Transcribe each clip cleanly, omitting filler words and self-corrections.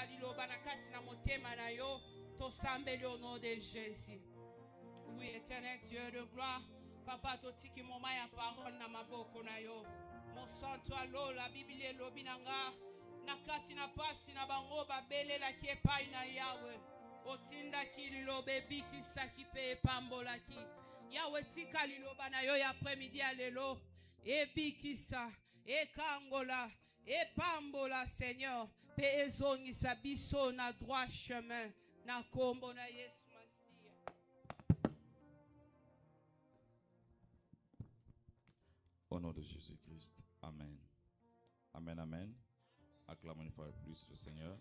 Yoka liloba na kati na motema na yo. Tosambeli au nom de Jésus. Oui, éternel Dieu de gloire. Papa, totiki moma ya parole na maboko na yo. Mon santo alo la Bible lobinanga. Na kati na pasi na bango babele la ki epai na Yahweh. Otinda ki lilobe biki saki pe pambola ki. Yahweh tika liloba na yo ya après-midi alelo. E bikisa, e kangola, e pambola Seigneur. Pe ezongisa biso na droit chemin. Na kombo na Yesu. Au nom de Jésus-Christ. Amen. Amen, amen. Acclamons une fois de plus le Seigneur.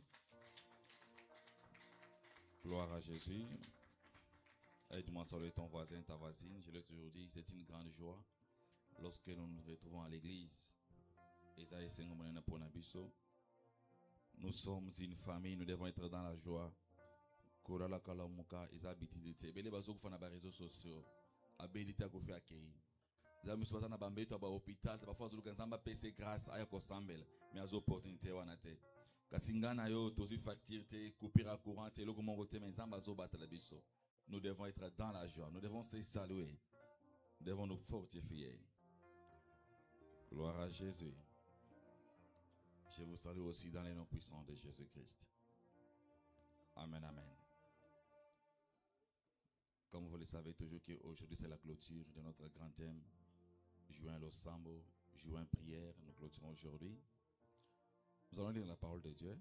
Gloire à Jésus. Aide-moi à saluer ton voisin, ta voisine. Je l'ai toujours dit, c'est une grande joie lorsque nous nous retrouvons à l'église. Nous sommes une famille, nous devons être dans la joie. Réseaux sociaux. Parfois grâce à mais à opportunité wanate kasingana yo tozi facture te coupure courant te loko mongo te mais nzamba zo batala biso. Nous devons être dans la joie, nous devons se saluer, nous devons nous fortifier. Gloire à Jésus. Je vous salue aussi dans les noms puissants de Jésus-Christ. Amen, amen. Comme vous le savez toujours qu'aujourd'hui c'est la clôture de notre grand thème. Juin le sambo, juin prière, nous clôturons aujourd'hui. Nous allons lire la parole de Dieu.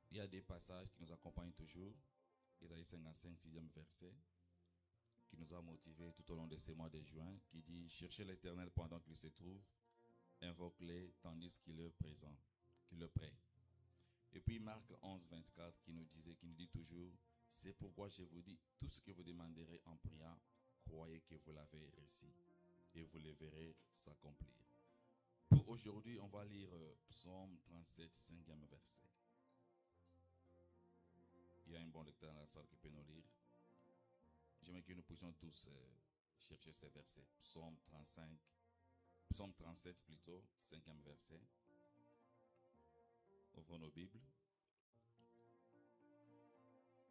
Il y a des passages qui nous accompagnent toujours. Isaïe 55, 6e verset, qui nous a motivés tout au long de ces mois de juin, qui dit « Cherchez l'Éternel pendant qu'il se trouve, invoque-le tandis qu'il est présent, qu'il est prêt. » Et puis Marc 11, 24, qui nous dit toujours « C'est pourquoi je vous dis, tout ce que vous demanderez en priant, croyez que vous l'avez reçu et vous le verrez s'accomplir. » Pour aujourd'hui, on va lire Psaume 37, 5e verset. Il y a un bon lecteur dans la salle qui peut nous lire. J'aimerais que nous puissions tous chercher ces versets. Psaume 37 plutôt, 5e verset. Ouvrons nos Bibles.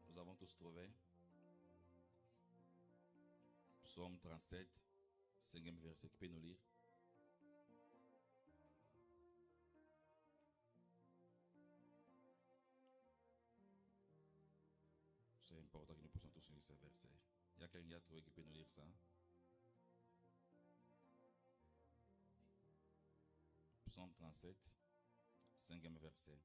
Nous avons tous trouvé. Psaume 37, 5e verset, qui peut nous lire. C'est important que nous puissions tous lire ces versets. Il y a quelqu'un qui a trouvé qui peut nous lire ça. Psaume 37, 5e verset.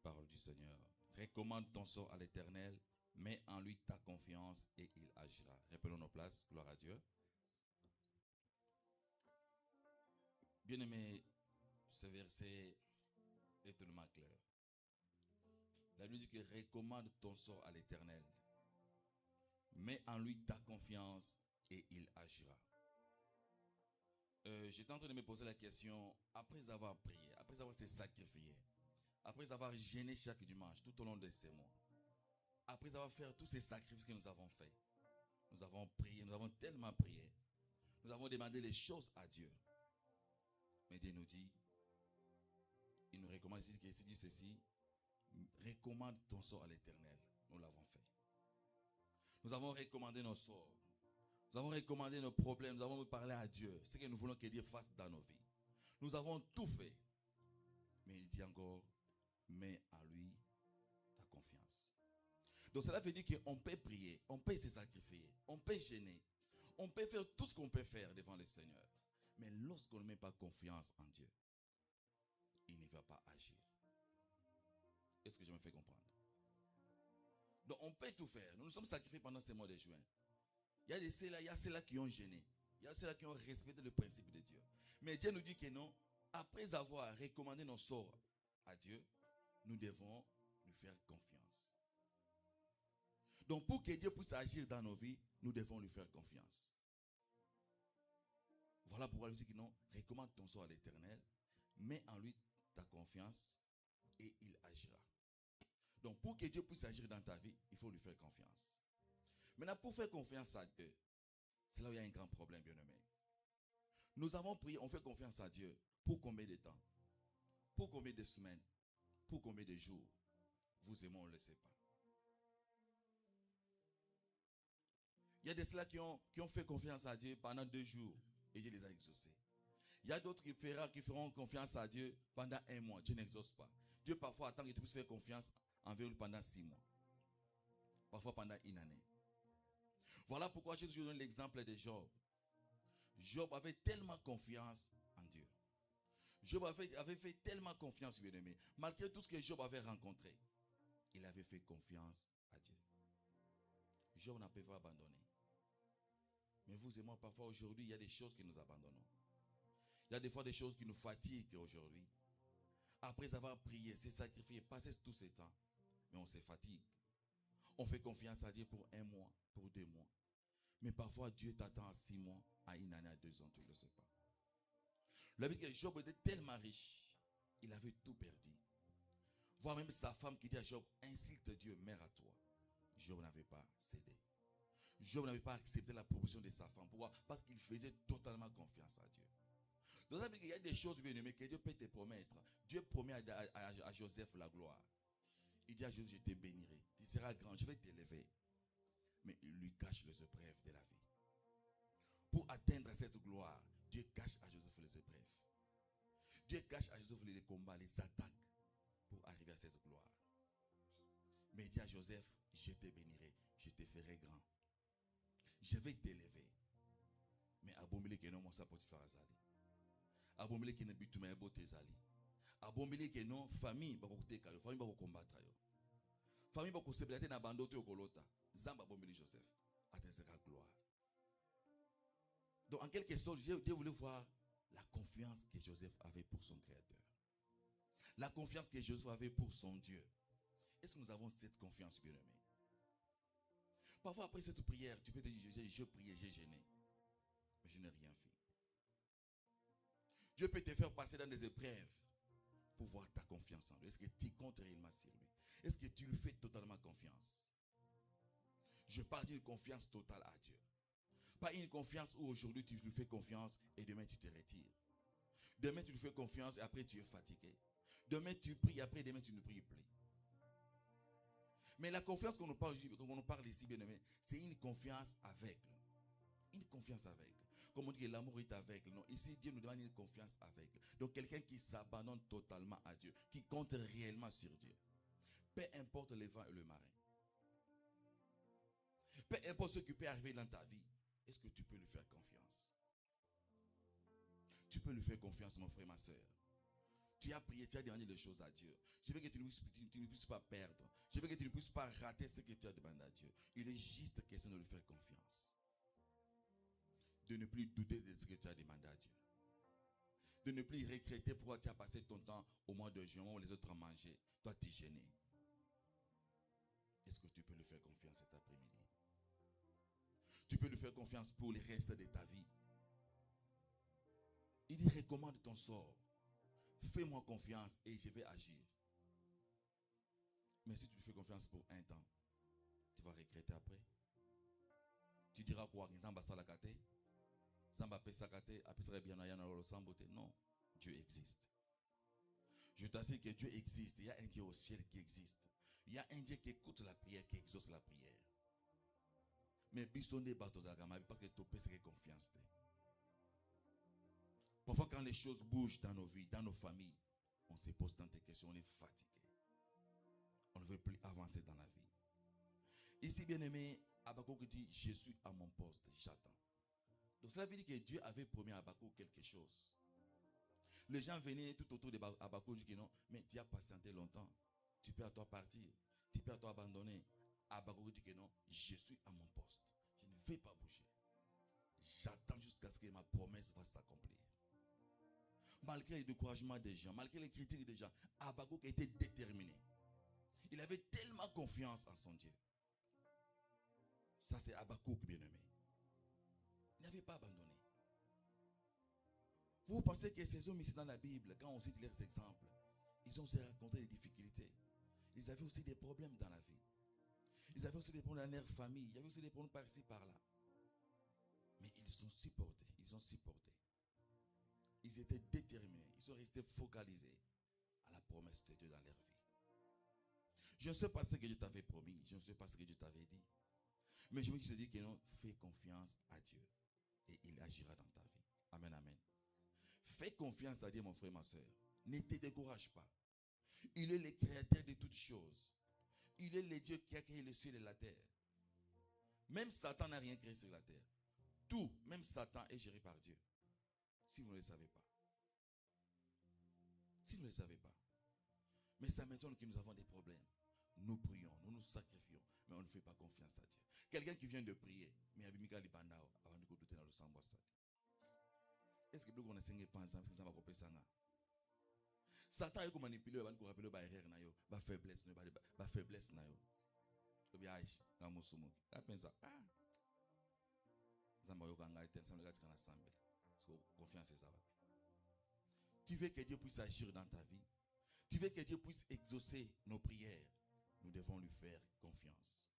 Parole du Seigneur. Recommande ton sort à l'Éternel, mets en lui ta confiance et il agira. Reprenons nos places, gloire à Dieu. Bien-aimé, ce verset est tellement clair. La Bible dit que recommande ton sort à l'Éternel, mets en lui ta confiance et il agira. J'étais en train de me poser la question, après avoir prié, après avoir se sacrifié, après avoir gêné chaque dimanche tout au long de ces mois, après avoir fait tous ces sacrifices que nous avons faits, nous avons prié, nous avons tellement prié, nous avons demandé les choses à Dieu. Mais Dieu nous dit, il nous recommande ici, qu'il dit ceci, recommande ton sort à l'Éternel. Nous l'avons fait. Nous avons recommandé nos sorts. Nous avons recommandé nos problèmes. Nous avons parlé à Dieu. Ce que nous voulons que Dieu fasse dans nos vies. Nous avons tout fait. Mais il dit encore, mets en lui ta confiance. Donc cela veut dire qu'on peut prier, on peut se sacrifier, on peut gêner, on peut faire tout ce qu'on peut faire devant le Seigneur. Mais lorsqu'on ne met pas confiance en Dieu, il ne va pas agir. Est-ce que je me fais comprendre? Donc on peut tout faire. Nous nous sommes sacrifiés pendant ces mois de juin. Il y a ceux-là qui ont gêné. Il y a ceux-là qui ont respecté le principe de Dieu. Mais Dieu nous dit que non, après avoir recommandé nos sorts à Dieu, nous devons lui faire confiance. Donc pour que Dieu puisse agir dans nos vies, nous devons lui faire confiance. Voilà pourquoi il dit que non, recommande ton sort à l'Éternel, mets en lui ta confiance et il agira. Donc pour que Dieu puisse agir dans ta vie, il faut lui faire confiance. Maintenant, pour faire confiance à Dieu, c'est là où il y a un grand problème, bien-aimé. Nous avons prié, on fait confiance à Dieu. Pour combien de temps? Pour combien de semaines? Pour combien de jours? Vous et moi, on ne le sait pas. Il y a des ceux qui ont fait confiance à Dieu pendant 2 jours et Dieu les a exaucés. Il y a d'autres qui feront confiance à Dieu pendant 1 mois. Dieu n'exauce pas. Dieu parfois attend que tu puisses faire confiance envers lui pendant 6 mois. Parfois pendant 1 année. Voilà pourquoi je donne l'exemple de Job. Job avait tellement confiance en Dieu. Job avait fait tellement confiance, bien-aimé. Malgré tout ce que Job avait rencontré, il avait fait confiance à Dieu. Job n'a pas fait abandonner. Mais vous et moi, parfois aujourd'hui, il y a des choses que nous abandonnons. Il y a des fois des choses qui nous fatiguent aujourd'hui. Après avoir prié, s'est sacrifié, passé tous ces temps, mais on se fatigue. On fait confiance à Dieu pour 1 mois, pour 2 mois. Mais parfois, Dieu t'attend à 6 mois, à 1 année, à 2 ans, tu ne le sais pas. La Bible dit que Job était tellement riche, il avait tout perdu. Voir même sa femme qui dit à Job, insulte Dieu, mère à toi. Job n'avait pas cédé. Job n'avait pas accepté la proposition de sa femme. Pourquoi? Parce qu'il faisait totalement confiance à Dieu. Donc ça veut dire qu'il y a des choses, bien aimées, que Dieu peut te promettre. Dieu promet à Joseph la gloire. Il dit à Joseph, je te bénirai. Tu seras grand, je vais t'élever. Mais il lui cache les épreuves de la vie. Pour atteindre cette gloire, Dieu cache à Joseph les épreuves. Dieu cache à Joseph les combats, les attaques pour arriver à cette gloire. Mais il dit à Joseph, je te bénirai, je te ferai grand. Je vais t'élever. Mais abominez que non, mon sapotifar azali. Abominez que ne bitume ebo tezali. Abominez que non, famille va kuteka yo, famille va combattre yo. Famille va kusebelate na bando to kolota. Zamba abominez Joseph. Atteindra gloire. Donc en quelque sorte, Dieu voulait voir la confiance que Joseph avait pour son Créateur. La confiance que Joseph avait pour son Dieu. Est-ce que nous avons cette confiance, bien-aimé? Parfois, après cette prière, tu peux te dire, je priais, j'ai gêné. Mais je n'ai rien fait. Dieu peut te faire passer dans des épreuves pour voir ta confiance en lui. Est-ce que tu comptes réellement sur lui? Est-ce que tu lui fais totalement confiance? Je parle d'une confiance totale à Dieu. Pas une confiance où aujourd'hui tu lui fais confiance et demain tu te retires. Demain tu lui fais confiance et après tu es fatigué. Demain tu pries et après demain tu ne pries plus. Mais la confiance qu'on nous parle ici, bien aimé, c'est une confiance aveugle. Une confiance aveugle. Comme on dit que l'amour est aveugle. Non, ici Dieu nous demande une confiance aveugle. Donc quelqu'un qui s'abandonne totalement à Dieu, qui compte réellement sur Dieu. Peu importe le vent et le marin. Peu importe ce qui peut arriver dans ta vie. Est-ce que tu peux lui faire confiance? Tu peux lui faire confiance, mon frère, ma soeur. Tu as prié, tu as demandé des choses à Dieu. Je veux que tu ne puisses pas perdre. Je veux que tu ne puisses pas rater ce que tu as demandé à Dieu. Il est juste question de lui faire confiance. De ne plus douter de ce que tu as demandé à Dieu. De ne plus regretter pourquoi tu as passé ton temps au mois de juin où les autres ont mangé. Toi, tu es gêné. Est-ce que tu peux lui faire confiance cet après-midi? Tu peux lui faire confiance pour le reste de ta vie. Il dit, recommande ton sort. Fais-moi confiance et je vais agir. Mais si tu lui fais confiance pour 1 temps, tu vas regretter après. Tu diras quoi? Non, Dieu existe. Je t'assure que Dieu existe. Il y a un Dieu au ciel qui existe. Il y a un Dieu qui écoute la prière, qui exauce la prière. Mais parce que tu peux confiance. Parfois quand les choses bougent dans nos vies, dans nos familles, on se pose tant de questions, on est fatigué. On ne veut plus avancer dans la vie. Ici, bien aimé, Habakkuk dit, je suis à mon poste, j'attends. Donc cela veut dire que Dieu avait promis à Habakkuk quelque chose. Les gens venaient tout autour de Habakkuk, disent que non, mais tu as patienté longtemps. Tu peux à toi partir, tu peux à toi abandonner. Habakkuk dit que non, je suis à mon poste. Je ne vais pas bouger. J'attends jusqu'à ce que ma promesse va s'accomplir. Malgré le découragement des gens, malgré les critiques des gens, Habakkuk était déterminé. Il avait tellement confiance en son Dieu. Ça, c'est Habakkuk, bien-aimé. Il n'avait pas abandonné. Vous pensez que ces hommes ici dans la Bible, quand on cite leurs exemples, ils ont aussi rencontré des difficultés. Ils avaient aussi des problèmes dans la vie. Ils avaient aussi des problèmes dans leur famille. Il y avait aussi des problèmes par-ci, par-là. Mais ils ont supporté. Ils ont supporté. Ils étaient déterminés. Ils sont restés focalisés à la promesse de Dieu dans leur vie. Je ne sais pas ce que Dieu t'avait promis. Je ne sais pas ce que Dieu t'avait dit. Mais je me dis que non, fais confiance à Dieu. Et il agira dans ta vie. Amen, amen. Fais confiance à Dieu, mon frère, ma soeur. Ne te décourage pas. Il est le créateur de toutes choses. Il est le Dieu qui a créé le ciel et la terre. Même Satan n'a rien créé sur la terre. Tout, même Satan, est géré par Dieu. Si vous ne le savez pas. Si vous ne le savez pas. Mais ça m'étonne que nous avons des problèmes. Nous prions, nous nous sacrifions, mais on ne fait pas confiance à Dieu. Quelqu'un qui vient de prier, mais Abimika Libandao, avant de douter dans le sang. Est-ce que vous connaissez pas ensemble que ça va couper ça? Satan est manipulé, il va nous rappeler la faiblesse, la faiblesse. Tu veux que Dieu puisse agir dans ta vie. Tu veux que Dieu puisse exaucer nos prières. Nous devons lui faire confiance.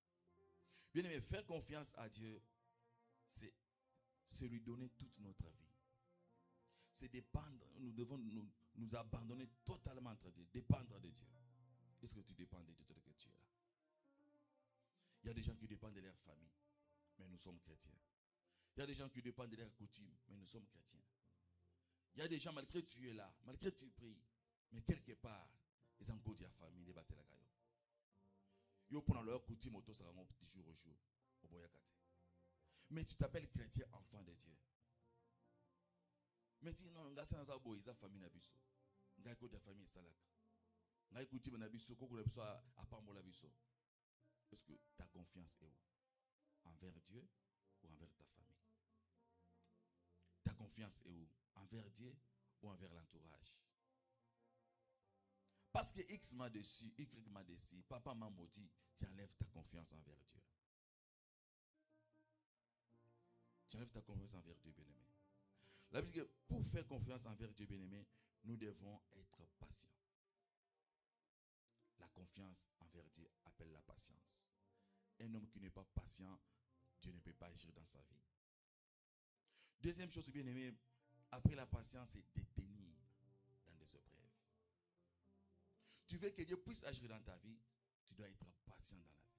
Bien aimé, faire confiance à Dieu, c'est lui donner toute notre vie. C'est dépendre, nous devons nous abandonner totalement entre Dieu, dépendre de Dieu. Est-ce que tu dépends de Dieu que tu es là? Il y a des gens qui dépendent de leur famille, mais nous sommes chrétiens. Il y a des gens qui dépendent de leurs coutumes, mais nous sommes chrétiens. Il y a des gens, malgré que tu es là, malgré que tu pries, mais quelque part, ils ont encore de la famille, les bâtés la gaille. Ils ont leur coutume auto ça va du jour au jour. Mais tu t'appelles chrétien, enfant de Dieu. Mais tu non, ngasa na zabo isa famille na biso. Ngai ko de famille salaka. Ngai coutume na biso ko ko na biso a pambola biso. Est-ce que ta confiance est où? Envers Dieu ou envers ta famille? Ta confiance est où? Envers Dieu ou envers l'entourage? Parce que X m'a déçu, Y m'a déçu, papa m'a maudit, tu enlèves ta confiance envers Dieu. Tu enlèves ta confiance envers Dieu, bien-aimé. La Bible dit que pour faire confiance envers Dieu, bien-aimé, nous devons être patients. La confiance envers Dieu appelle la patience. Un homme qui n'est pas patient, Dieu ne peut pas agir dans sa vie. Deuxième chose, bien-aimé, après la patience, c'est de tenir dans des épreuves. Tu veux que Dieu puisse agir dans ta vie, tu dois être patient dans la vie.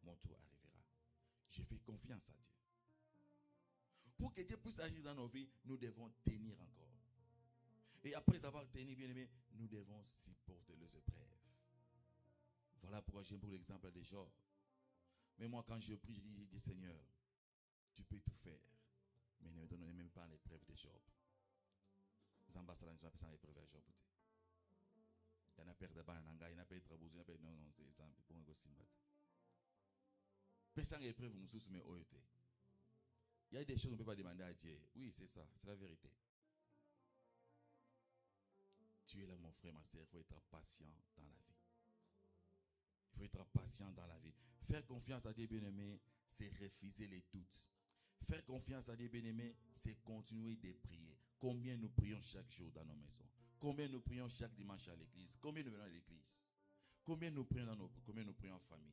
Mon tour arrivera. Je fais confiance à Dieu. Pour que Dieu puisse agir dans nos vies, nous devons tenir encore. Et après avoir tenu, bien aimé, nous devons supporter les épreuves. Voilà pourquoi j'aime pour l'exemple de Job. Mais moi, quand je prie, je dis Seigneur, tu peux tout faire. Mais ne me donne même pas l'épreuve de Job. Zambasala ne pas l'épreuve de Job. Il y en a perdu pas en anglais, il y en a perdu trop, il y en a perdu non, c'est exemple pour un gosse. Personne l'épreuve vous me mais OET. Il y a des choses qu'on ne peut pas demander à Dieu. Oui, c'est ça, c'est la vérité. Tu es là, mon frère, ma soeur, il faut être patient dans la vie. Il faut être patient dans la vie. Faire confiance à Dieu, bien-aimé, c'est refuser les doutes. Faire confiance à Dieu, bien-aimé, c'est continuer de prier. Combien nous prions chaque jour dans nos maisons? Combien nous prions chaque dimanche à l'église? Combien nous venons à l'église? Combien nous prions combien nous prions en famille?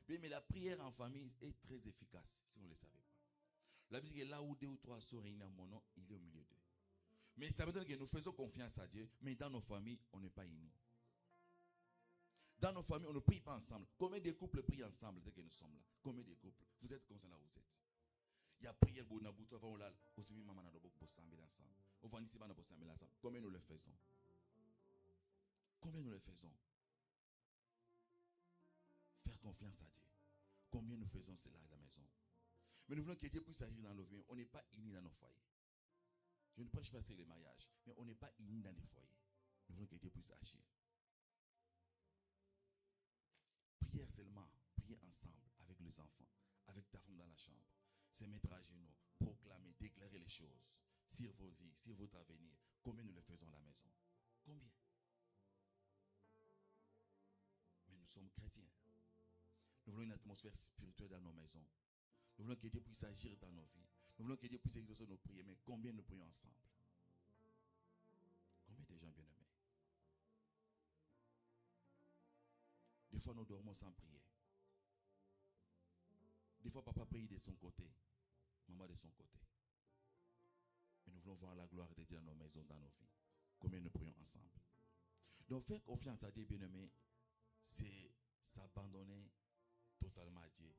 Bien, mais la prière en famille est très efficace, si vous ne le savez pas. La Bible dit que là où 2 ou 3 sont réunis en mon nom, il est au milieu d'eux. Mais ça veut dire que nous faisons confiance à Dieu, mais dans nos familles, on n'est pas unis. Dans nos familles, on ne prie pas ensemble. Combien de couples prient ensemble dès que nous sommes là? Combien de couples? Vous êtes conscients là où vous êtes? Il y a prière pour Nabuto avant là, aussi maman na dobo ensemble. On va ici ensemble. Combien nous le faisons? Combien nous le faisons? Faire confiance à Dieu. Combien nous faisons cela à la maison? Mais nous voulons que Dieu puisse agir dans nos vies. On n'est pas unis dans nos foyers. Je ne prêche pas sur les mariages, mais on n'est pas unis dans les foyers. Nous voulons que Dieu puisse agir. Prière seulement, prier ensemble avec les enfants, avec ta femme dans la chambre. Se mettre à genoux, proclamer, déclarer les choses sur vos vies, sur votre avenir. Combien nous le faisons à la maison? Combien? Mais nous sommes chrétiens. Nous voulons une atmosphère spirituelle dans nos maisons. Nous voulons que Dieu puisse agir dans nos vies. Nous voulons que Dieu puisse exaucer nos prières. Mais combien nous prions ensemble? Combien de gens bien-aimés? Des fois, nous dormons sans prier. Des fois, papa prie de son côté, maman de son côté. Mais nous voulons voir la gloire de Dieu dans nos maisons, dans nos vies. Combien nous prions ensemble. Donc, faire confiance à Dieu, bien-aimé, c'est s'abandonner totalement à Dieu.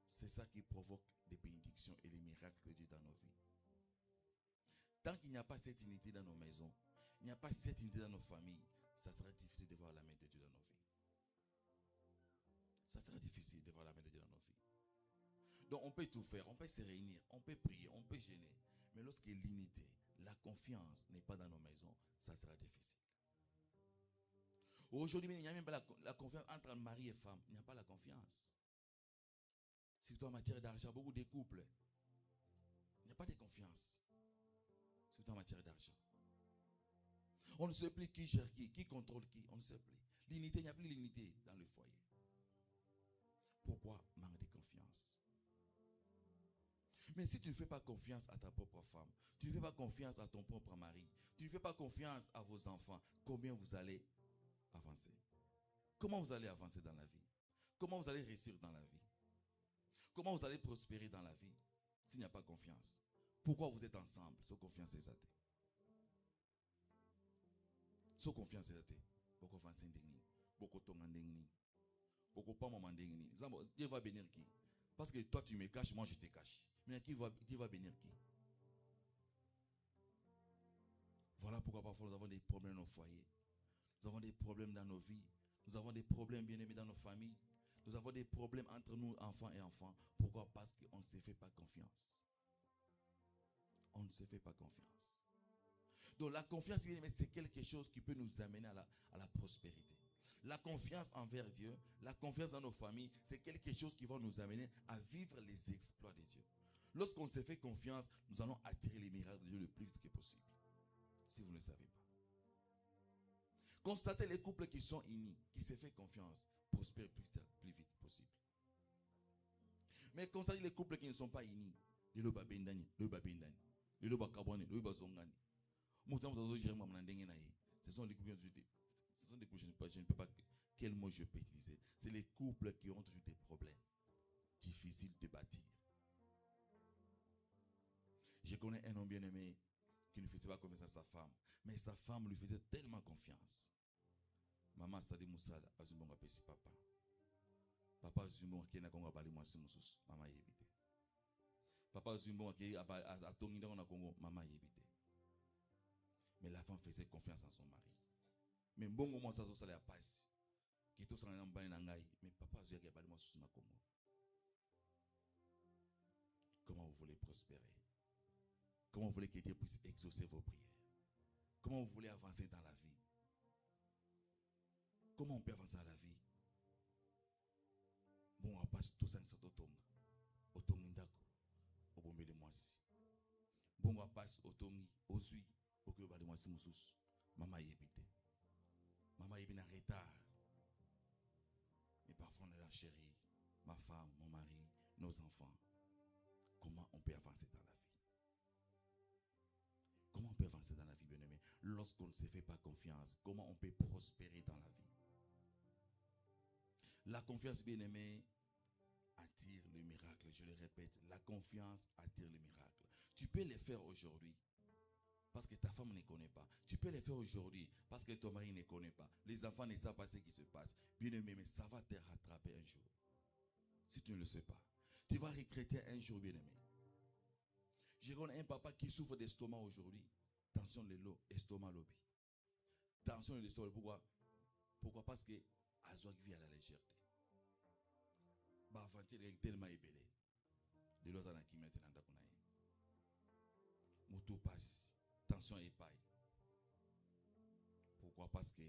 C'est ça qui provoque les bénédictions et les miracles de Dieu dans nos vies. Tant qu'il n'y a pas cette unité dans nos maisons, il n'y a pas cette unité dans nos familles, ça sera difficile de voir la main de Dieu dans nos vies. Ça sera difficile de voir la main de Dieu dans nos vies. Donc on peut tout faire, on peut se réunir, on peut prier, on peut gêner. Mais lorsque l'unité, la confiance n'est pas dans nos maisons, ça sera difficile. Aujourd'hui, il n'y a même pas la confiance entre mari et femme. Il n'y a pas la confiance. Surtout en matière d'argent, beaucoup de couples, il n'y a pas de confiance. Surtout en matière d'argent. On ne sait plus qui gère qui contrôle qui, on ne sait plus. L'unité, il n'y a plus l'unité dans le foyer. Pourquoi? Manque de confiance. Mais si tu ne fais pas confiance à ta propre femme, tu ne fais pas confiance à ton propre mari, tu ne fais pas confiance à vos enfants, combien vous allez avancer? Comment vous allez avancer dans la vie? Comment vous allez réussir dans la vie? Comment vous allez prospérer dans la vie s'il n'y a pas confiance? Pourquoi vous êtes ensemble? Sans confiance, c'est ça. Sans confiance, c'est ça. Beaucoup avancer d'engni, beaucoup tomber d'engni, beaucoup pas moment d'engni. Dieu va bénir qui? Parce que toi tu me caches, moi je te cache. Mais Dieu va bénir qui? Voilà pourquoi parfois nous avons des problèmes dans nos foyers. Nous avons des problèmes dans nos vies. Nous avons des problèmes bien aimés dans nos familles. Nous avons des problèmes entre nous, enfants et enfants. Pourquoi? Parce qu'on ne se fait pas confiance. On ne se fait pas confiance. Donc la confiance, bien aimé, c'est quelque chose qui peut nous amener à la prospérité. La confiance envers Dieu, la confiance dans nos familles, c'est quelque chose qui va nous amener à vivre les exploits de Dieu. Lorsqu'on se fait confiance, nous allons attirer les miracles de Dieu le plus vite que possible. Si vous ne le savez pas. Constatez les couples qui sont unis, qui se font confiance, prospèrent plus vite possible. Mais constatez les couples qui ne sont pas unis. Ce sont les couples, je ne peux pas, quel mot je peux utiliser. C'est les couples qui ont toujours des problèmes difficiles de bâtir. Je connais un homme bien aimé qui ne faisait pas confiance à sa femme, mais sa femme lui faisait tellement confiance. Maman Sadi Moussala, Azumbonga Pesi Papa. Papa Azumbonga qui est Nakonga Bali Mouassi Moussous, Maman Yébite. Papa Azumbonga qui est à Tonginda on a Congo, Maman Yébite. Mais la femme faisait confiance en son mari. Mais bon moment ça ça la passe. Qui tout ça en bas nangai, mais papa Azumbonga qui est Bali Mouassi na Congo. Comment vous voulez prospérer? Comment vous voulez que Dieu puisse exaucer vos prières? Comment vous voulez avancer dans la vie? Comment on peut avancer dans la vie? Bon, on passe tout ça en Sototonga. Otongindako. Obombele Mwasi. Bon, on passe Otongi. Osui. Okobale Mwasi Moussous. Maman Yébite. Maman Yébite en retard. Mais parfois on est là, chérie. Ma femme, mon mari, nos enfants. Comment on peut avancer dans la vie? Comment on peut avancer dans la vie, bien-aimé? Lorsqu'on ne se fait pas confiance, comment on peut prospérer dans la vie? La confiance, bien-aimé, attire le miracle. Je le répète, la confiance attire le miracle. Tu peux les faire aujourd'hui parce que ta femme ne connaît pas. Tu peux les faire aujourd'hui parce que ton mari ne connaît pas. Les enfants ne savent pas ce qui se passe. Bien-aimé, mais ça va te rattraper un jour. Si tu ne le sais pas, tu vas regretter un jour, bien-aimé. J'ai connu un papa qui souffre d'estomac aujourd'hui. Tension de l'eau, estomac lobby. Tension de l'estomac. Pourquoi? Pourquoi? Parce que Azoak vit à la légèreté. Bah, aventure est tellement ébélé. Les lois en qui maintenant d'akunaï. Moutou passe. Tension et paille. Pourquoi? Parce que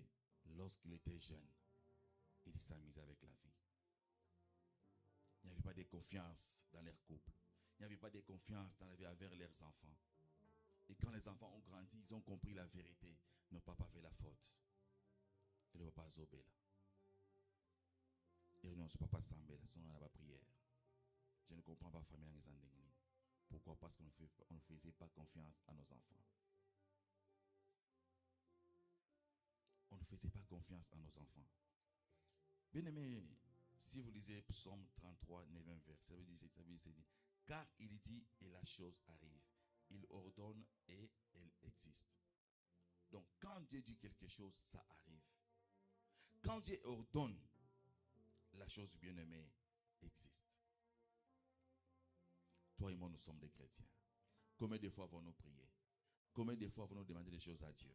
lorsqu'il était jeune, il s'amusait avec la vie. Il n'y avait pas de confiance dans leur couple. Il n'y avait pas de confiance dans la vie envers leurs enfants. Et quand les enfants ont grandi, ils ont compris la vérité. Nos papas avaient la faute. Et le papa Zobela. Et non, ce papa Sambel, son à la prière. Je ne comprends pas famille en Zandengini. Pourquoi? Parce qu'on ne faisait pas confiance à nos enfants. On ne faisait pas confiance à nos enfants. Bien aimé, si vous lisez Psaume 33, 9 verset, ça veut dire, car il dit et la chose arrive. Il ordonne et elle existe. Donc quand Dieu dit quelque chose, ça arrive. Quand Dieu ordonne, la chose bien-aimée existe. Toi et moi, nous sommes des chrétiens. Combien de fois avons-nous prié? Combien de fois avons-nous demandé des choses à Dieu?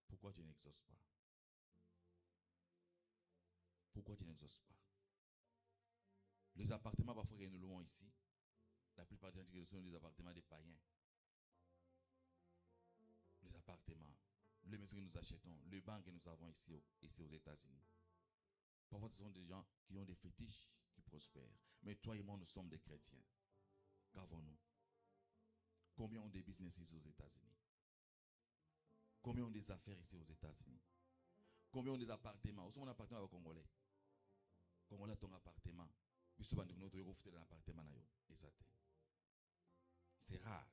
Pourquoi tu n'exauces pas? Pourquoi tu n'exauces pas? Les appartements, parfois, que nous louons ici, la plupart des gens qui sont des appartements des païens. Les appartements, les maisons que nous achetons, les banques que nous avons ici aux États-Unis. Parfois, ce sont des gens qui ont des fétiches qui prospèrent. Mais toi et moi, nous sommes des chrétiens. Qu'avons-nous? Combien ont des business ici aux États-Unis? Combien ont des affaires ici aux États-Unis? Combien ont des appartements? Où sont les appartements congolais? Congolais, ton appartement. C'est rare.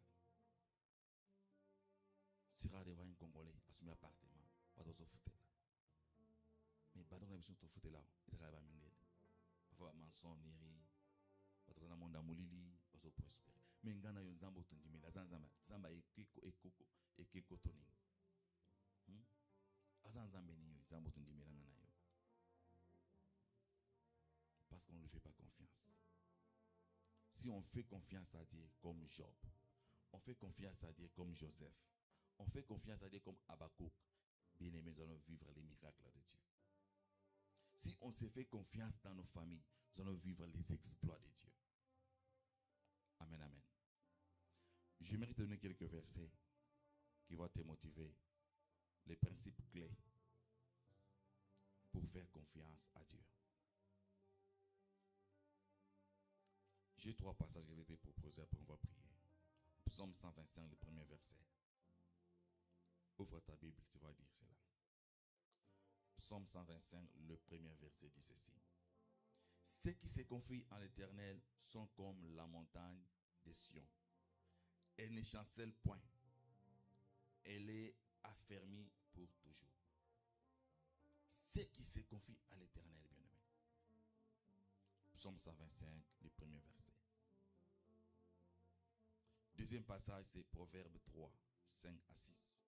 C'est rare de voir un Congolais assumer un appartement. Pas dans ce foutre là. Mais pas dans la mission de foutre là. Ils arrivent à miner. Parfois, maçonnerie. Pas dans le monde d'Amolili. Pas au prospère. Mais il y a un zambo tondimi. La zamba et keko toning. Azan zambeni zambo tondimi la nana yo. Parce qu'on ne lui fait pas confiance. Si on fait confiance à Dieu comme Job, on fait confiance à Dieu comme Joseph, on fait confiance à Dieu comme Habakkuk, bien aimés, nous allons vivre les miracles de Dieu. Si on se fait confiance dans nos familles, nous allons vivre les exploits de Dieu. Amen, amen. J'aimerais te donner quelques versets qui vont te motiver, les principes clés pour faire confiance à Dieu. J'ai 3 passages que je vais te proposer, après on va prier. Psaume 125, le premier verset. Ouvre ta Bible, tu vas dire cela. Psaume 125, le premier verset dit ceci. Ceux qui se confient en l'Éternel sont comme la montagne de Sion. Elle ne chancelle point. Elle est affermie pour toujours. Ceux qui se confient à l'Éternel, bien-aimé. Psaume 125, le premier verset. Deuxième passage, c'est Proverbe 3, 5 à 6.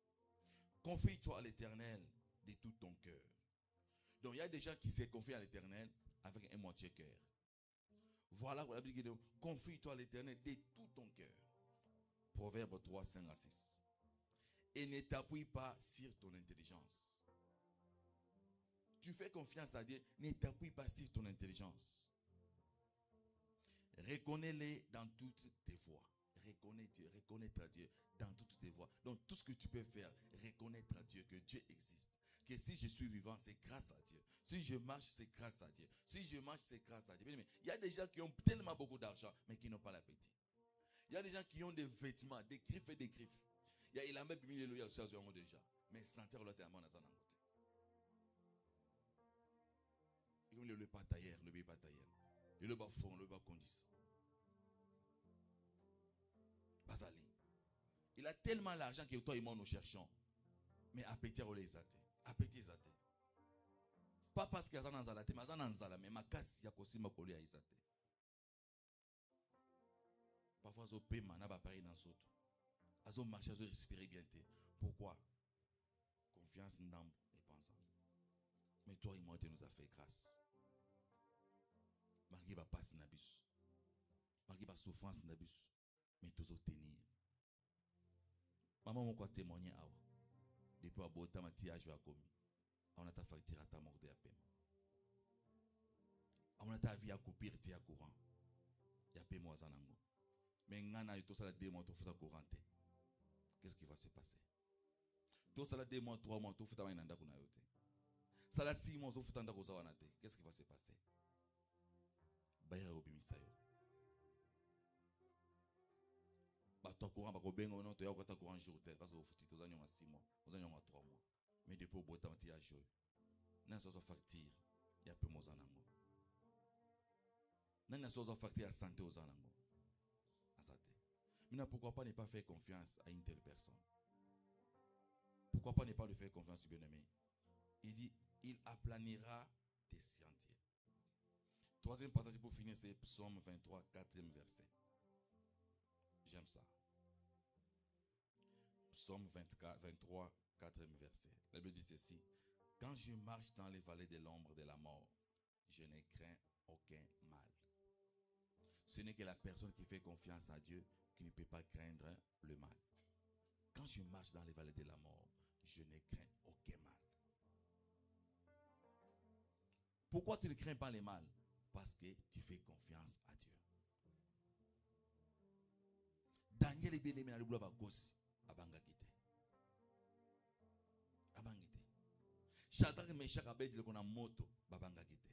Confie-toi à l'Éternel de tout ton cœur. Donc, il y a des gens qui se confient à l'Éternel avec un moitié cœur. Voilà la Bible dit, confie-toi à l'Éternel de tout ton cœur. Proverbe 3, 5 à 6. Et ne t'appuie pas sur ton intelligence. Tu fais confiance à Dieu, ne t'appuie pas sur ton intelligence. Reconnais-les dans toutes tes voies. Reconnais Dieu, reconnaître à Dieu dans toutes tes voies. Donc tout ce que tu peux faire, reconnaître à Dieu que Dieu existe. Que si je suis vivant, c'est grâce à Dieu. Si je marche, c'est grâce à Dieu. Si je marche, c'est grâce à Dieu. Mais il y a des gens qui ont tellement beaucoup d'argent, mais qui n'ont pas l'appétit. Il y a des gens qui ont des vêtements, des griffes et des griffes. Il a même mis le loyer sur eux déjà. Mais santé l'autre à mon azan. Il le pas tailleur, le bébé pas tailleur. Le bas fond, le bas condis. Basali. Il a tellement l'argent que toi et moi nous cherchons. Mais appétit au les athées. Appétit zate. Pas parce qu'il y a un anzala, mais un anzala, mais ma casse y a aussi ma colère à isate. Parfois, au paiement n'a pas pareil dans l'autre. Azo marcher, azo respirer bien. Pourquoi? Confiance n'dam et pensant. Mais toi et moi, tu nous as fait grâce. Malgré la passe n'abus. Malgré la souffrance n'abus. Mais toujours tenir. Maman, moi, témoigner à vous. Depuis à Bota, ma tiage à commis. On a ta facture à ta mort de la peine. On a ta vie à couper, à courant. Il y a paiement à Zanango. Mais ngana et tout ça, 2 mois, tout fait à courant. Qu'est-ce qui va se passer? Tout ça, 2 mois, 3 mois, tout fait à Wananda Kunayote. Ça, 6 mois, tout fait à Ndakozawanate. Qu'est-ce qui va se passer? Bayra Obimisayo. Bato courant, bako bengo, non, tu as encore courant jour, parce que vous foutez aux années 6 mois, aux années 3 mois. Mais depuis au bout de temps, tu as joué. N'a pas de facture, il y a peu de zanango. N'a pas de facture à santé aux zanango. Maintenant, pourquoi pas ne pas faire confiance à une telle personne? Pourquoi pas ne pas lui faire confiance, bien-aimé? Il dit, il aplanira déci entier. Troisième passage pour finir, c'est Psaume 23, 4e verset. J'aime ça. Psaume 23, 4e verset. La Bible dit ceci. Quand je marche dans les vallées de l'ombre de la mort, je ne crains aucun mal. Ce n'est que la personne qui fait confiance à Dieu qui ne peut pas craindre le mal. Quand je marche dans les vallées de la mort, je ne crains aucun mal. Pourquoi tu ne crains pas le mal? Parce que tu fais confiance à Dieu. Daniel est bien aimé dans le bois à gauche. Abangakite. Abangite. Shadrach, Meshach, Abednego qu'on a moto. Babangakite.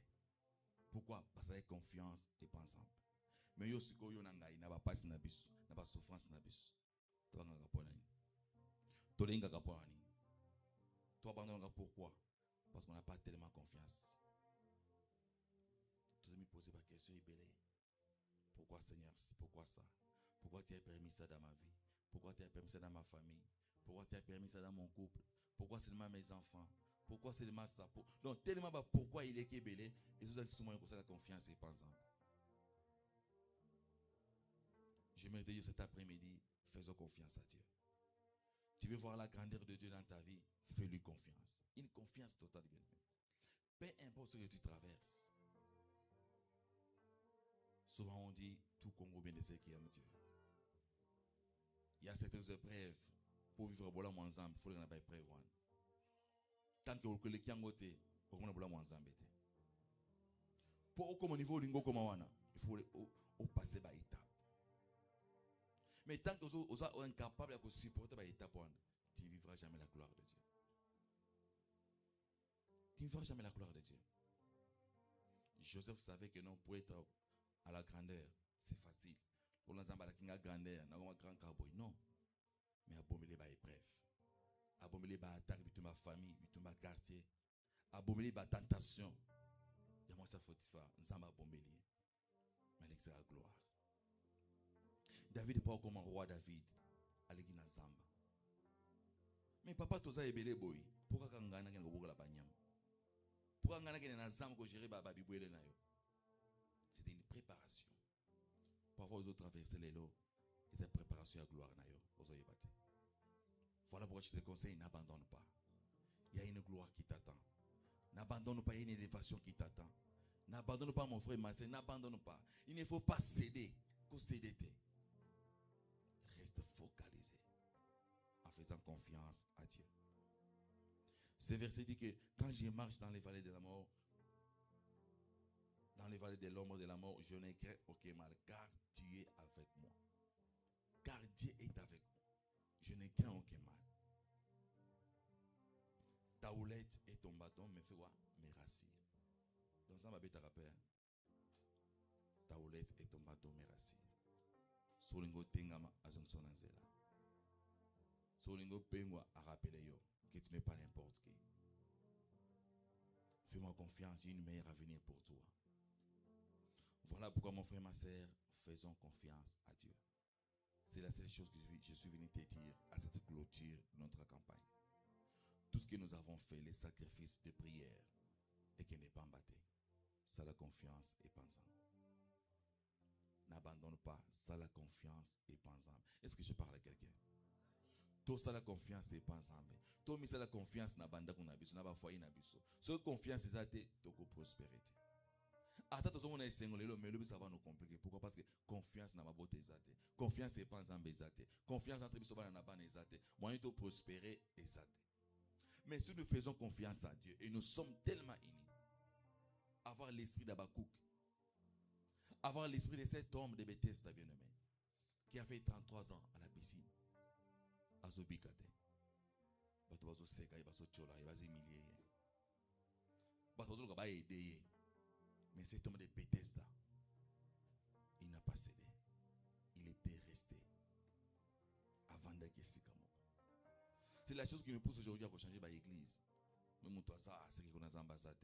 Pourquoi? Parce qu'il y a confiance et pas ensemble. Mais yo siko yo nangai na ba passe na biso, na ba souffrance na biso. Toi nga kapona ni. Toi linga kapona ni. Toi abandonne pourquoi? Parce qu'on n'a pas tellement confiance. Tu me poser la question ibélé. Pourquoi Seigneur? Pourquoi ça? Pourquoi tu as permis ça dans ma vie? Pourquoi tu as permis ça dans ma famille? Pourquoi tu as permis ça dans mon couple? Pourquoi seulement mes enfants? Pourquoi seulement ça? Donc tellement pourquoi il est kébélé et vous allez souvent la confiance et pas ensemble. Je me dis cet après-midi, faisons confiance à Dieu. Tu veux voir la grandeur de Dieu dans ta vie, fais-lui confiance. Une confiance totale, bien aimé. Peu importe ce que tu traverses. Souvent on dit, tout Congo bien de ceux qui aiment Dieu. Il y a certaines épreuves. Pour vivre bon ensemble, il faut que pas épreuve. Tant que le kiangote, pour qu'on ait bon ensemble. Pour au niveau lingo comme wana, il faut passer par étape. Mais tant que vous êtes incapable de supporter par étape, tu ne vivras jamais la gloire de Dieu. Tu ne vivras jamais la gloire de Dieu. Joseph savait que non, pour être à la grandeur, c'est facile. Pour l'ensemble, la grandeur, non, grand cowboy, non. Mais abominez les épreuves. Abominez les attaques de ma famille, de ma quartier. Abominez les tentations. Il y a moi ça faut faire. Nous avons abominé. Mais c'est la gloire. David n'est pas comme un roi David. Allez qui n'ensemble. Mais papa tout ça est belé boy. Pourquoi quand on a un gros la bagnam? Pourquoi on a un ensemble que gérer baba biboué na yo? C'était une préparation. Pour avoir aux traverser les lots. Et cette préparation à gloire na yo. Voilà pourquoi je te conseille, n'abandonne pas. Il y a une gloire qui t'attend. N'abandonne pas, il y a une élévation qui t'attend. N'abandonne pas mon frère, ma soeur, n'abandonne pas. Il ne faut pas céder, qu'au céder. Reste focalisé en faisant confiance à Dieu. Ce verset dit que quand je marche dans les vallées de la mort, dans les vallées de l'ombre de la mort, je ne crains aucun mal, car tu es avec moi. Car Dieu est avec moi. Je ne crains aucun mal. Ta houlette et ton bâton me fait quoi? Me rassure. Donc ça m'a bien rappelé. Ta houlette et ton bâton me rassure. Solingo tengama azonsonanzela. Solingo pengwa a rappeler yo que tu n'es pas n'importe qui. Fais-moi confiance, j'ai une meilleure avenir pour toi. Voilà pourquoi mon frère, ma soeur, faisons confiance à Dieu. C'est la seule chose que je suis venu te dire à cette clôture de notre campagne. Tout ce que nous avons fait, les sacrifices de prière, et qui n'est pas embatté, ça la confiance et pensant. N'abandonne pas, ça la confiance et pensant. Est-ce que je parle à quelqu'un? Tout ça la confiance et pensant. Tout ça la confiance n'abandonne qu'on a besoin, n'a pas foi in abisso. Ce confiance c'est ça te toko prospérité. Attends, tout on a essayé mais le ça va nous compliquer. Pourquoi? Parce que confiance n'a pas beauté exate. Confiance et pensant exate. Confiance entre biso bana na bana exate. Moyen de prospérer exate. Mais si nous faisons confiance à Dieu et nous sommes tellement unis, avoir l'esprit d'Abakouk, avoir l'esprit de cet homme de Bethesda bien-aimé, qui a fait 33 ans à la piscine, à Zobikate, Batoazo Seka, Bazo Chola, Bazo Emilie, Batoazo Gaba aidé, mais cet homme de Bethesda, il n'a pas cédé, il était resté avant d'être Sikamo. C'est la chose qui nous pousse aujourd'hui à changer l'église. Mais mon toit ça, c'est qu'on a ambassade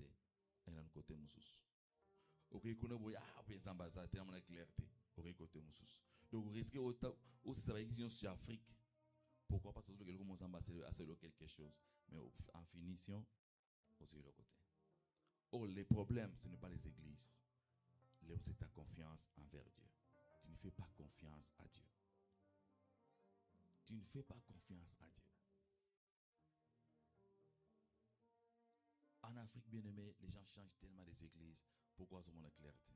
et d'un côté moussous. Ok, qu'on a voyé ah bien ambassade et on a clarté. Ok, côté moussous. Donc vous risquez aussi ça va exister sur Afrique. Pourquoi parce que vous commencez à ambassadeur à quelque chose. Mais en finition, aussi de l'autre côté. Oh, les problèmes, ce n'est pas les églises. C'est ta confiance envers Dieu. Tu ne fais pas confiance à Dieu. Tu ne fais pas confiance à Dieu. En Afrique, bien aimé, les gens changent tellement des églises. Pourquoi ce monde clarté?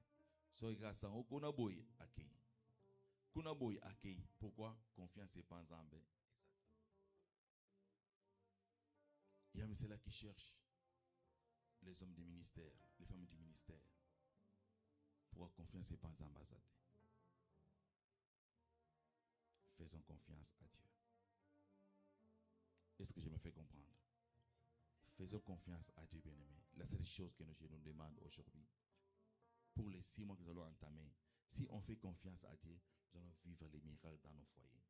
So, grâce à vous, kuna boy accueil. Kuna boy accueil. Pourquoi? Confiance et pas en Zambé. Il y a ceux-là qui cherchent les hommes du ministère, les femmes du ministère. Pourquoi confiance et pas en ambassade? Faisons confiance à Dieu. Est-ce que je me fais comprendre? Faisons confiance à Dieu, bien-aimé. La seule chose que je nous demande aujourd'hui, pour les 6 mois que nous allons entamer, si on fait confiance à Dieu, nous allons vivre les miracles dans nos foyers.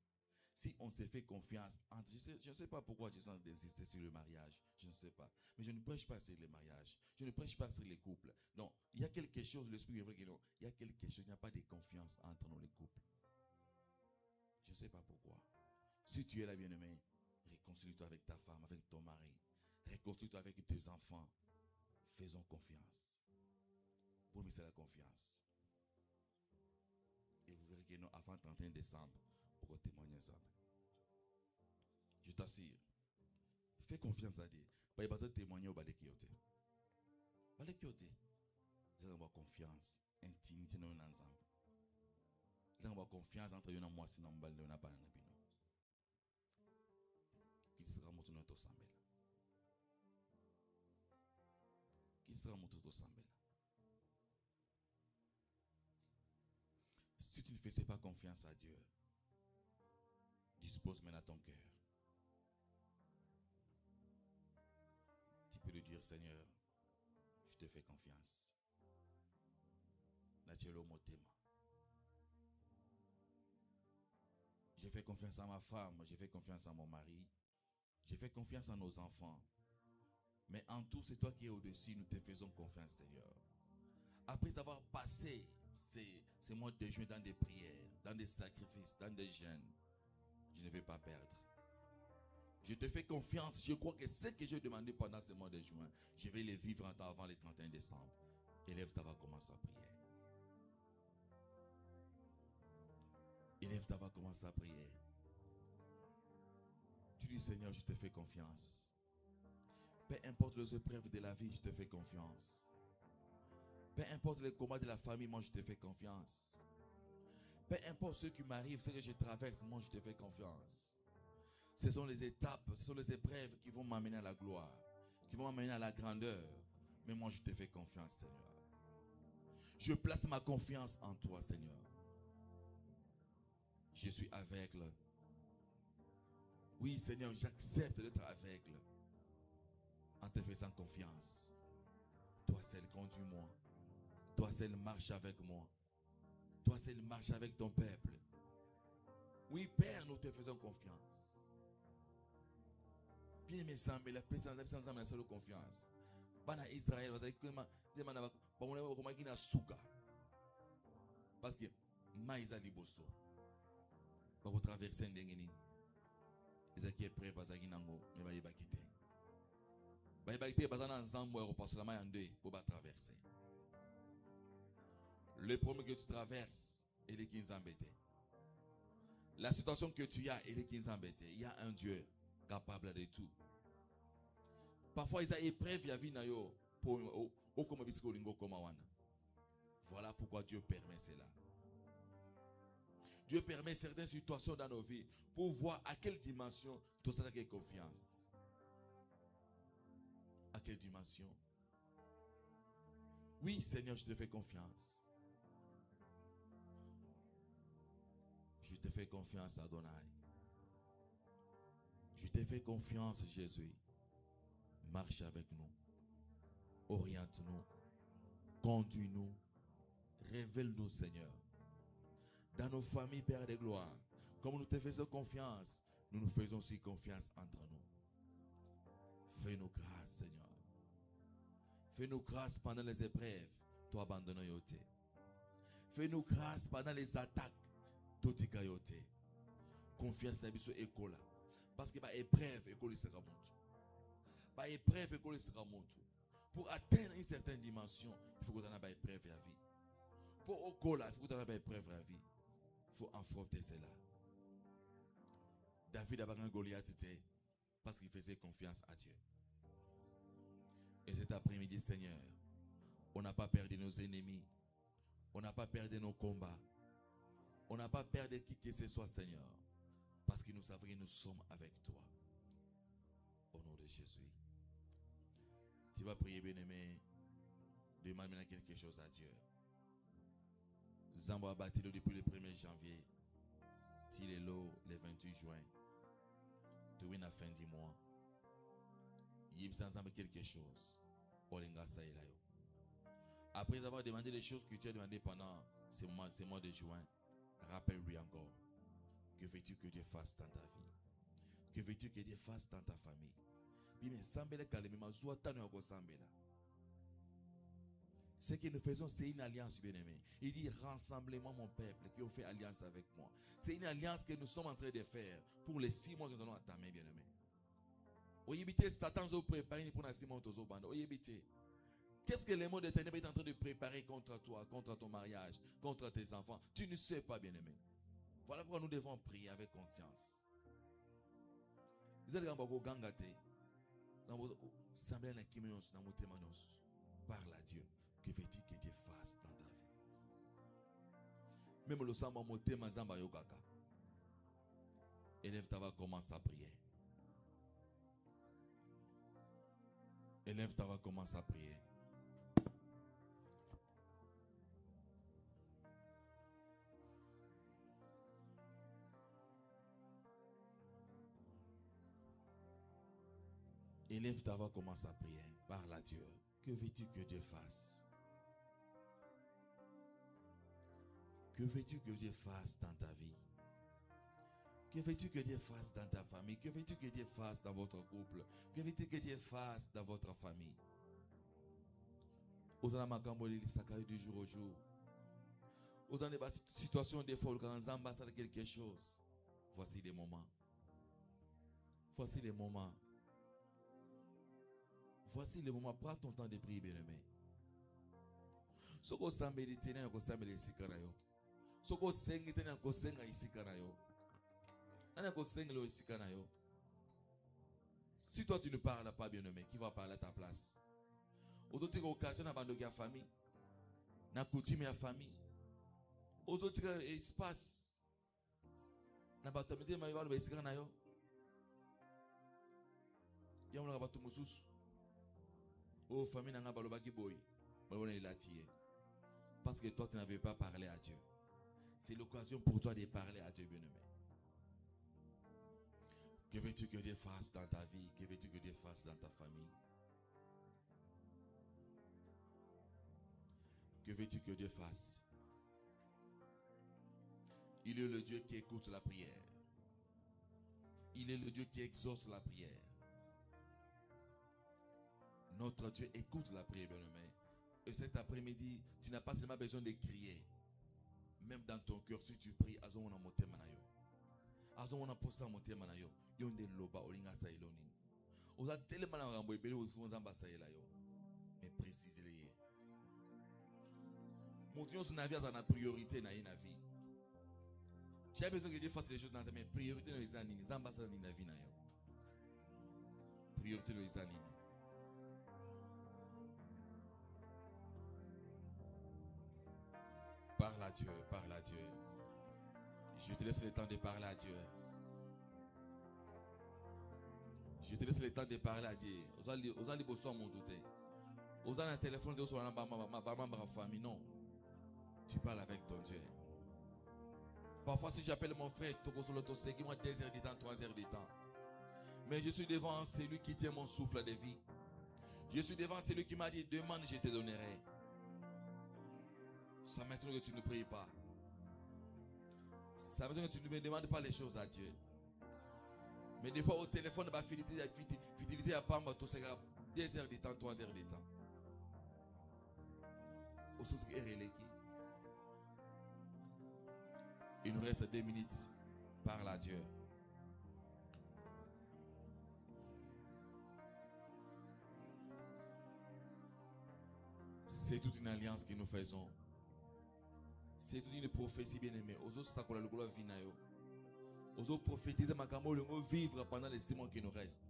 Si on se fait confiance, je ne sais pas pourquoi je sens d'insister sur le mariage, je ne sais pas. Mais je ne prêche pas sur les mariages, je ne prêche pas sur les couples. Non, il y a quelque chose, l'Esprit est vrai que non, il y a quelque chose, il n'y a pas de confiance entre nous les couples. Je ne sais pas pourquoi. Si tu es là, bien-aimé, réconcilie-toi avec ta femme, avec ton mari. Réconcilie-toi avec tes enfants. Faisons confiance. Pour nous, c'est la confiance. Et vous verrez que non, avant le 31 décembre, pour témoigner ça. Je t'assure. Fais confiance à Dieu. Pas besoin de témoigner au balekiote. Balekiote. Vous allez avoir confiance, intimité dans l'ensemble. Vous allez avoir confiance entre nous et moi, sinon on n'a pas de pino. Qu'il sera mon tour sambel. Qu'il sera mon tour sambel. Si tu ne faisais pas confiance à Dieu, dispose maintenant ton cœur. Tu peux lui dire, Seigneur, je te fais confiance. J'ai fait confiance à ma femme, j'ai fait confiance à mon mari, j'ai fait confiance à nos enfants. Mais en tout, c'est toi qui es au-dessus, nous te faisons confiance, Seigneur. Après avoir passé ces mois de juin dans des prières, dans des sacrifices, dans des jeûnes, je ne vais pas perdre. Je te fais confiance. Je crois que ce que j'ai demandé pendant ces mois de juin, je vais les vivre en temps avant le 31 décembre. Élève-toi, va commencer à prier. Élève-toi, va commencer à prier. Tu dis, Seigneur, je te fais confiance. Peu importe les épreuves de la vie, je te fais confiance. Peu importe les combats de la famille, moi je te fais confiance. Peu importe ce qui m'arrive, ce que je traverse, moi je te fais confiance. Ce sont les étapes, ce sont les épreuves qui vont m'amener à la gloire, qui vont m'amener à la grandeur. Mais moi je te fais confiance, Seigneur. Je place ma confiance en toi, Seigneur. Je suis aveugle. Oui, Seigneur, j'accepte d'être aveugle en te faisant confiance. Toi seul, conduis-moi. Toi seul, marche avec moi. Toi seul, marche avec ton peuple. Oui, Père, nous te faisons confiance. Bien mes amis, mais la personne a la seule confiance. Bana Israël, parce que maïs a liboso. Pour traverser ndengeni. Ils qui est prêt parce qu'ils n'ont mais ils va quitter. Ils va quitter parce qu'ils ensemble parce que la main en deux pour traverser. Le problème que tu traverses, il est qui est embêté. La situation que tu as, il est qui est embêté. Il y a un Dieu capable de tout. Parfois, ils ont épreuve à vie pour voilà pourquoi Dieu permet cela. Dieu permet certaines situations dans nos vies pour voir à quelle dimension tout ça a confiance. À quelle dimension? Oui, Seigneur, je te fais confiance. Je te fais confiance, Adonai. Je te fais confiance, Jésus. Marche avec nous. Oriente-nous. Conduis-nous. Révèle-nous, Seigneur. Dans nos familles, Père de gloire, comme nous te faisons confiance, nous nous faisons aussi confiance entre nous. Fais-nous grâce, Seigneur. Fais-nous grâce pendant les épreuves. Toi, abandonne yote. Fais-nous grâce pendant les attaques. Totika yote. Confiance dans biso école. Parce que bah épreuve école sera montu. Bah épreuve école sera montu. Pour atteindre une certaine dimension, il faut que tu en aies preuve à vie. Pour au col, il faut que tu en aies preuve à vie. Il faut affronter cela. David a battu Goliath parce qu'il faisait confiance à Dieu. Et cet après-midi, Seigneur, on n'a pas perdu nos ennemis. On n'a pas perdu nos combats. On n'a pas perdu qui que ce soit, Seigneur. Parce que nous savons que nous sommes avec toi. Au nom de Jésus. Tu vas prier, bien-aimé. Demande maintenant quelque chose à Dieu. Zambo a bâti depuis le 1er janvier. Tilelo le 28 juin. Tu es à la fin du mois. Il y a ensemble quelque chose. Après avoir demandé les choses que tu as demandées pendant ces mois de juin, rappelle-lui encore. Que veux-tu que Dieu fasse dans ta vie? Que veux-tu que Dieu fasse dans ta famille? Ce que nous faisons, c'est une alliance, bien-aimé. Il dit, rassemblez-moi mon peuple qui ont fait alliance avec moi. C'est une alliance que nous sommes en train de faire pour les 6 mois que nous allons entamer, bien-aimé. Qu'est-ce que les mots de ténèbres est en train de préparer contre toi, contre ton mariage, contre tes enfants? Tu ne sais pas, bien-aimé. Voilà pourquoi nous devons prier avec conscience. Parle à Dieu. Que veux-tu que Dieu fasse dans ta vie? Même le samba moté mazamba yokaka. Élève ta voix, commence à prier. Élève ta voix, commence à prier. Élève ta voix, commence à prier. Parle à Dieu. Que veux-tu que Dieu fasse? Que veux-tu que Dieu fasse dans ta vie? Que veux-tu que Dieu fasse dans ta famille? Que veux-tu que Dieu fasse dans votre couple? Que veux-tu que Dieu fasse dans votre famille? Aux alamacamboli sakayo du jour au jour. Aux dans des situations des fois, quand on ambassade quelque chose. Voici les moments. Voici les moments. Voici les moments. Prends ton temps de prier, bien-aimé. Soko sambeli tena ko sambeli sikarayo. Soko sengi tena ko senga isikarayo. Ana ko sengelo isikarayo. Si toi tu ne parles pas, bien-aimé, qui va parler à ta place? Aux autres occasions na bando ya famille. Na coutume ya famille. Aux autres espace. Na batomite ma ba isikarayo. Yamla ba tumususu. Oh famille na ba lobaki boy. Parce que toi tu n'avais pas parlé à Dieu. C'est l'occasion pour toi de parler à Dieu, bien-aimé. Que veux-tu que Dieu fasse dans ta vie? Que veux-tu que Dieu fasse dans ta famille? Que veux-tu que Dieu fasse? Il est le Dieu qui écoute la prière. Il est le Dieu qui exauce la prière. Notre Dieu écoute la prière, bien-aimé. Et cet après-midi, tu n'as pas seulement besoin de crier. Même dans ton cœur, si tu pries, azon moté manayo. Azon na posa moté manayo. Yonde loba olinga sailoni. Oza tellement na rambo ibeli ofunza saila yo. Mais précisez-le. Montion sur navire dans la priorité na ina vie. Tu as besoin que Dieu fasse les choses dans ta vie. Priorité dans les années. Zamba sa na vie na yo. Priorité dans les années. Parle à Dieu, parle à Dieu. Je te laisse le temps de parler à Dieu. Je te laisse le temps de parler à Dieu. Aux allez bosser mon douté. Aux allez un téléphone de sur ma famille. Non. Tu parles avec ton Dieu. Parfois, si j'appelle mon frère, tu moi 2 heures de temps, 3 heures de temps. Mais je suis devant celui qui tient mon souffle de vie. Je suis devant celui qui m'a dit, demande, je te donnerai. Ça m'étonne que tu ne pries pas. Ça m'étonne que tu ne me demandes pas les choses à Dieu. Mais des fois au téléphone, fidélité à Pamba, tout ça, 2 heures de temps, 3 heures de temps. Il nous reste 2 minutes. Parle à Dieu. C'est toute une alliance que nous faisons. C'est toute une prophétie bien-aimée. Oso sakola lokola vinayo. Oso prophétiser makambo longo vivre pendant les 6 mois qui nous restent.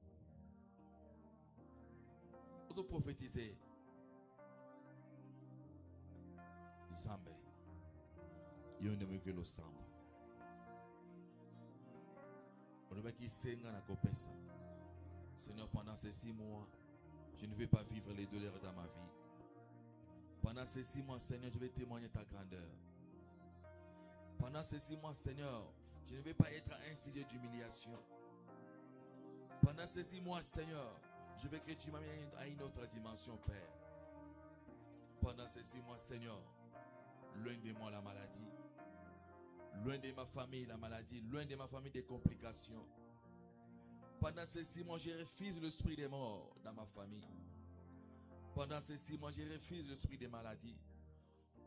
Oso prophétiser. Zambe. Yonde que lo samba. On qui senga na kopesa. Seigneur, pendant ces 6 mois, je ne vais pas vivre les douleurs dans ma vie. Pendant ces 6 mois, Seigneur, je vais témoigner ta grandeur. Pendant ces 6 mois, Seigneur, je ne vais pas être un sujet d'humiliation. Pendant ces 6 mois, Seigneur, je veux que tu m'amènes à une autre dimension, Père. Pendant ces 6 mois, Seigneur, loin de moi la maladie, loin de ma famille la maladie, loin de ma famille des complications. Pendant ces 6 mois, je refuse l'esprit des morts dans ma famille. Pendant ces 6 mois, je refuse l'esprit des maladies.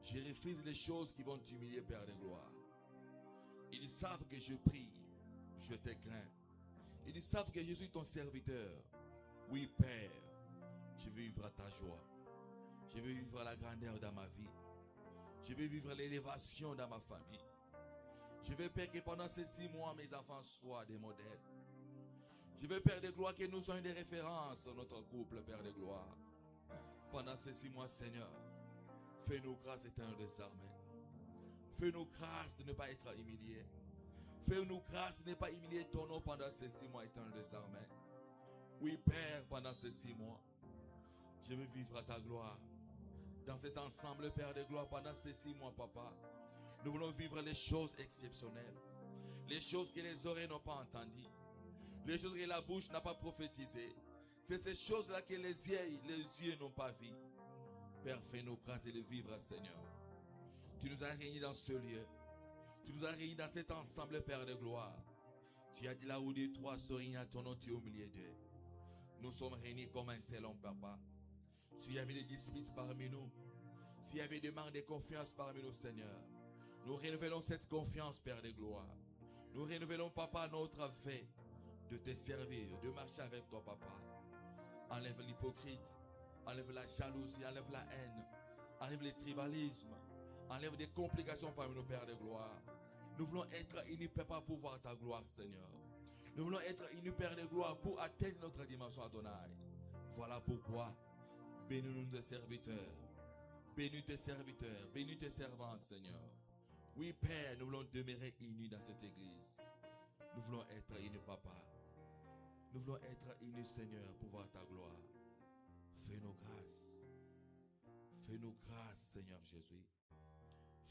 Je refuse les choses qui vont t'humilier, Père de gloire. Ils savent que je prie, je te crains. Ils savent que je suis ton serviteur. Oui, Père, je veux vivre ta joie. Je veux vivre la grandeur dans ma vie. Je veux vivre l'élévation dans ma famille. Je veux, Père, que pendant ces 6 mois, mes enfants soient des modèles. Je veux, Père de gloire, que nous soyons des références dans notre couple, Père de gloire. Pendant ces 6 mois, Seigneur, fais-nous grâce, Éternel des armées. Fais-nous grâce de ne pas être humiliés. Fais-nous grâce de ne pas humilier ton nom pendant ces 6 mois, Éternel des armées. Oui, Père, pendant ces 6 mois, je veux vivre à ta gloire. Dans cet ensemble, Père de gloire, pendant ces 6 mois, Papa, nous voulons vivre les choses exceptionnelles. Les choses que les oreilles n'ont pas entendues. Les choses que la bouche n'a pas prophétisées. C'est ces choses-là que les yeux n'ont pas vues. Père, fais-nous grâce de vivre, Seigneur. Tu nous as réunis dans ce lieu. Tu nous as réunis dans cet ensemble, Père de gloire. Tu as dit là où 2 ou 3 se réunissent à ton nom, tu es au milieu d'eux. Nous sommes réunis comme un seul homme, Papa. S'il y avait des disputes parmi nous, s'il y avait des manques de confiance parmi nous, Seigneur, nous renouvelons cette confiance, Père de gloire. Nous renouvelons, Papa, notre fait de te servir, de marcher avec toi, Papa. Enlève l'hypocrite, enlève la jalousie, enlève la haine, enlève le tribalisme, enlève des complications parmi nos pères de gloire. Nous voulons être unis, Papa, pour voir ta gloire, Seigneur. Nous voulons être unis, Père de gloire, pour atteindre notre dimension Adonai. Voilà pourquoi, bénis-nous tes serviteurs, bénis tes serviteurs, bénis tes servantes, Seigneur. Oui, Père, nous voulons demeurer unis dans cette église. Nous voulons être unis, Papa. Nous voulons être unis, Seigneur, pour voir ta gloire. Fais-nous grâce. Fais-nous grâce, Seigneur Jésus.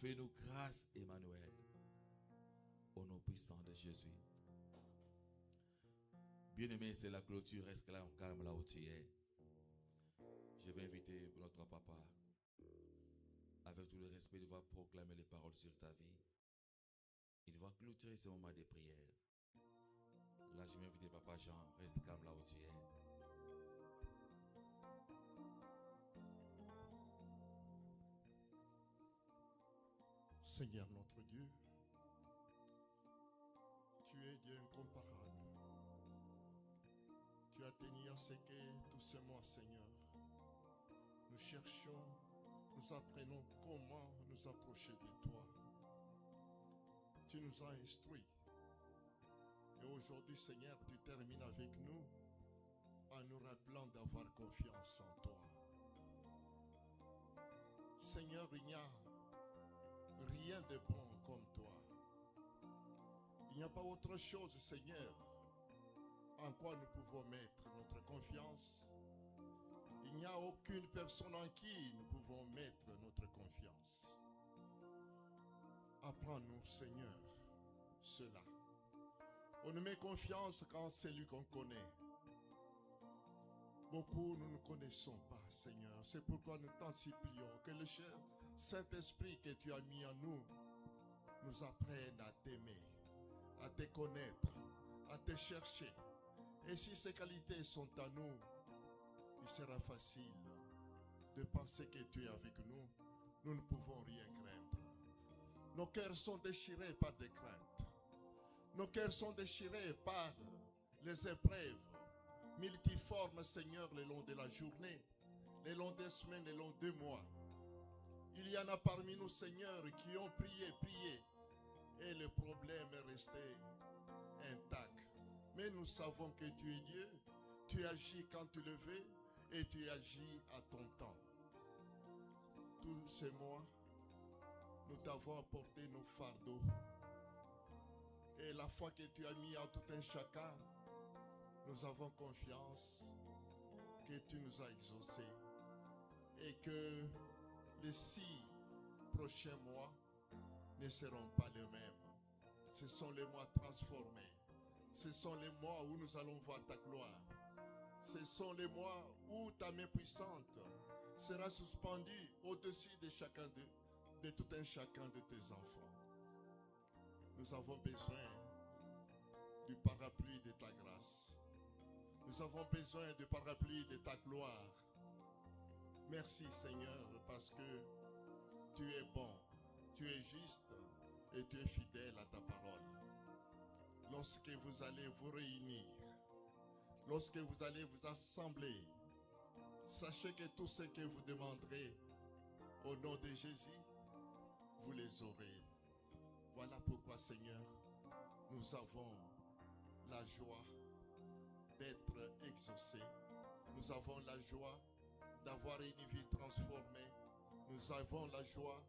Fais-nous grâce, Emmanuel. Au nom puissant de Jésus. Bien-aimé, c'est la clôture. Reste là en calme là où tu es. Je vais inviter notre papa, avec tout le respect, il va proclamer les paroles sur ta vie. Il va clôturer ce moment de prière. Là, je vais inviter Papa Jean. Reste calme là où tu es. Seigneur notre Dieu, tu es Dieu incomparable. Tu as tenu à ce que tout ce mois, Seigneur, nous cherchions, nous apprenons comment nous approcher de toi. Tu nous as instruits. Et aujourd'hui, Seigneur, tu termines avec nous en nous rappelant d'avoir confiance en toi. Seigneur, il n'y a rien de bon comme toi. Il n'y a pas autre chose, Seigneur, en quoi nous pouvons mettre notre confiance. Il n'y a aucune personne en qui nous pouvons mettre notre confiance. Apprends-nous, Seigneur, cela. On ne met confiance qu'en celui qu'on connaît. Beaucoup nous ne connaissons pas, Seigneur. C'est pourquoi nous t'en supplions que le Saint-Esprit que tu as mis en nous apprenne à t'aimer, à te connaître, à te chercher. Et si ces qualités sont à nous, il sera facile de penser que tu es avec nous. Nous ne pouvons rien craindre. Nos cœurs sont déchirés par des craintes. Nos cœurs sont déchirés par les épreuves multiformes, Seigneur, le long de la journée, le long des semaines, le long des mois. Il y en a parmi nous, Seigneur, qui ont prié, et le problème est resté intact. Mais nous savons que tu es Dieu, tu agis quand tu le veux et tu agis à ton temps. Tous ces mois, nous t'avons apporté nos fardeaux. Et la foi que tu as mis en tout un chacun, nous avons confiance que tu nous as exaucés. Et que les 6 prochains mois ne seront pas les mêmes. Ce sont les mois transformés. Ce sont les mois où nous allons voir ta gloire. Ce sont les mois où ta main puissante sera suspendue au-dessus de chacun de tout un chacun de tes enfants. Nous avons besoin du parapluie de ta grâce. Nous avons besoin du parapluie de ta gloire. Merci Seigneur parce que tu es bon, tu es juste et tu es fidèle à ta parole. Lorsque vous allez vous réunir, lorsque vous allez vous assembler, sachez que tout ce que vous demanderez au nom de Jésus, vous les aurez. Voilà pourquoi Seigneur, nous avons la joie d'être exaucés. Nous avons la joie d'avoir une vie transformée. Nous avons la joie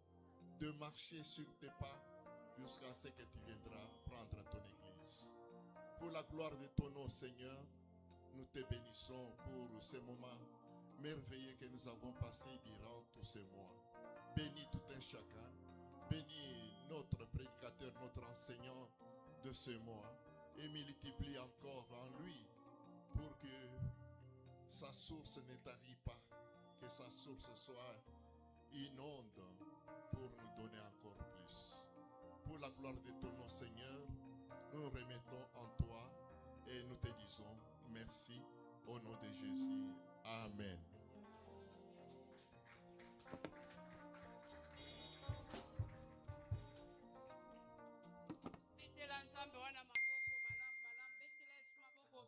de marcher sur tes pas jusqu'à ce que tu viendras prendre ton église. Pour la gloire de ton nom, Seigneur, nous te bénissons pour ce moment merveilleux que nous avons passé durant tous ces mois. Bénis tout un chacun. Bénis notre prédicateur, notre enseignant de ce mois et multiplie encore en lui pour que sa source ne tarie pas, que sa source soit inonde pour nous donner encore plus. Pour la gloire de ton nom, Seigneur, nous nous remettons en toi et nous te disons merci au nom de Jésus. Amen.